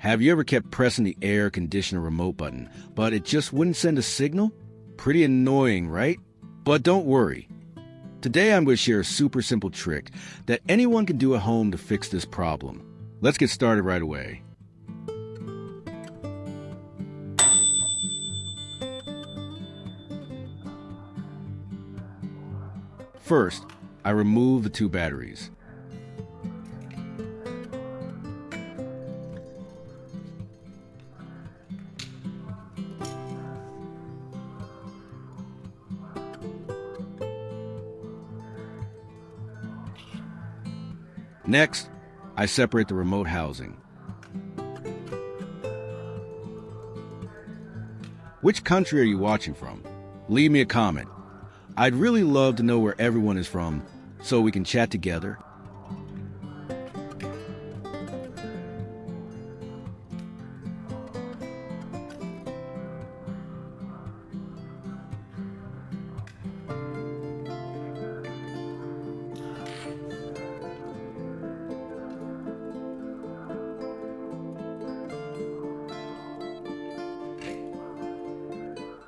Have you ever kept pressing the air conditioner remote button, but it just wouldn't send a signal? Pretty annoying, right? But don't worry. Today I'm going to share a super simple trick that anyone can do at home to fix this problem. Let's get started right away. First, I remove the two batteries. Next, I separate the remote housing. Which country are you watching from? Leave me a comment. I'd really love to know where everyone is from so we can chat together.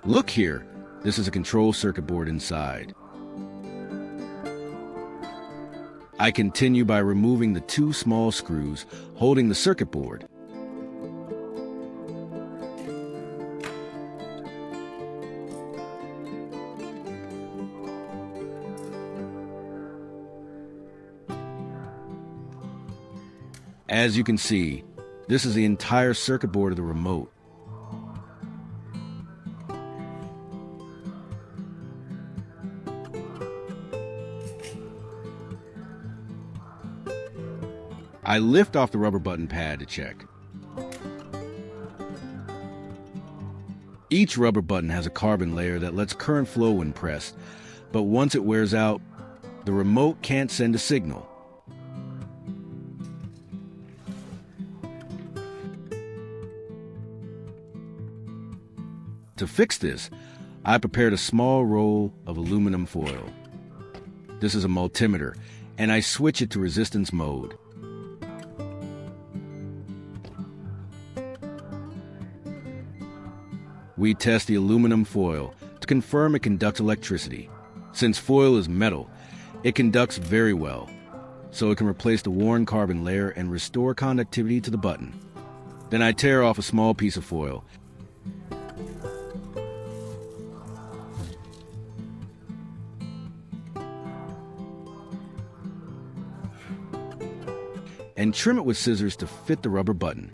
Look here, this is a control circuit board inside. I continue by removing the two small screws holding the circuit board. As you can see, this is the entire circuit board of the remote. I lift off the rubber button pad to check. Each rubber button has a carbon layer that lets current flow when pressed, but once it wears out, the remote can't send a signal. To fix this, I prepared a small roll of aluminum foil. This is a multimeter, and I switch it to resistance mode. We test the aluminum foil to confirm it conducts electricity. Since foil is metal, it conducts very well, so it can replace the worn carbon layer and restore conductivity to the button. Then I tear off a small piece of foil and trim it with scissors to fit the rubber button.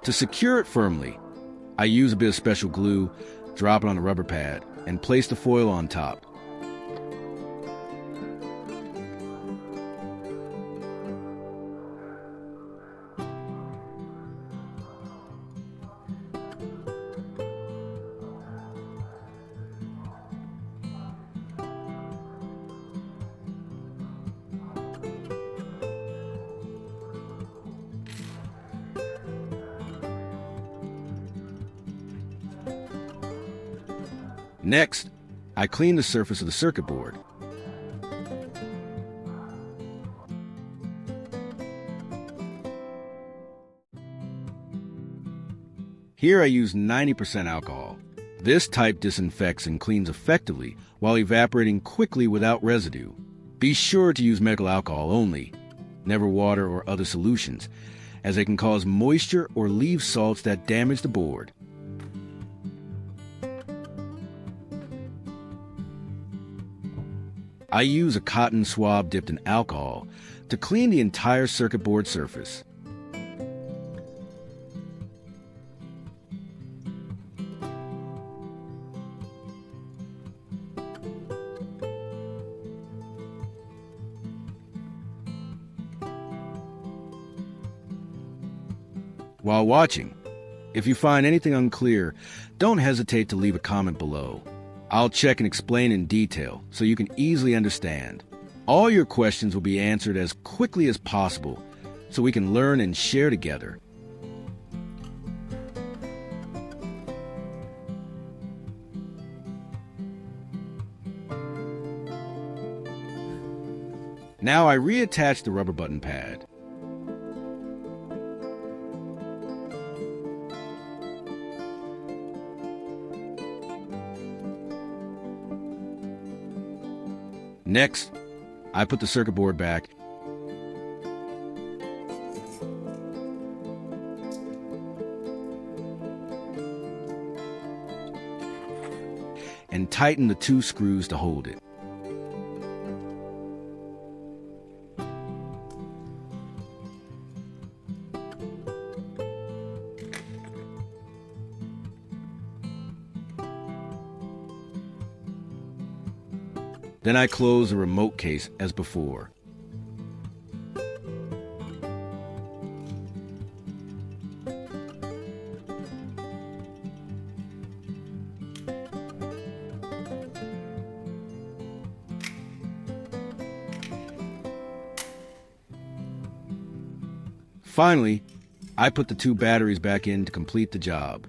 To secure it firmly, I use a bit of special glue, drop it on the rubber pad, and place the foil on top. Next, I clean the surface of the circuit board. Here I use 90% alcohol. This type disinfects and cleans effectively while evaporating quickly without residue. Be sure to use medical alcohol only, never water or other solutions, as they can cause moisture or leave salts that damage the board. I use a cotton swab dipped in alcohol to clean the entire circuit board surface. While watching, if you find anything unclear, don't hesitate to leave a comment below. I'll check and explain in detail so you can easily understand. All your questions will be answered as quickly as possible so we can learn and share together. Now I reattach the rubber button pad. Next, I put the circuit board back and tighten the 2 screws to hold it. Then I close the remote case as before. Finally, I put the 2 batteries back in to complete the job.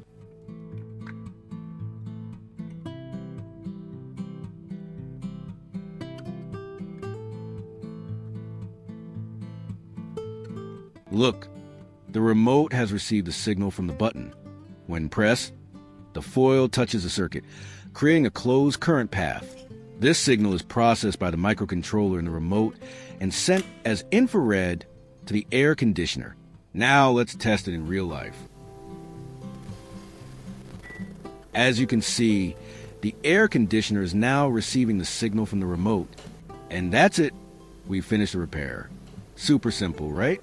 Look, the remote has received the signal from the button. When pressed, the foil touches the circuit, creating a closed current path. This signal is processed by the microcontroller in the remote and sent as infrared to the air conditioner. Now let's test it in real life. As you can see, the air conditioner is now receiving the signal from the remote. And that's it. We finished the repair. Super simple, right?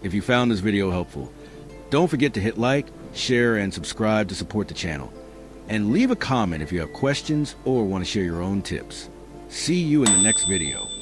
If you found this video helpful, don't forget to hit like, share, and subscribe to support the channel. And leave a comment if you have questions or want to share your own tips. See you in the next video.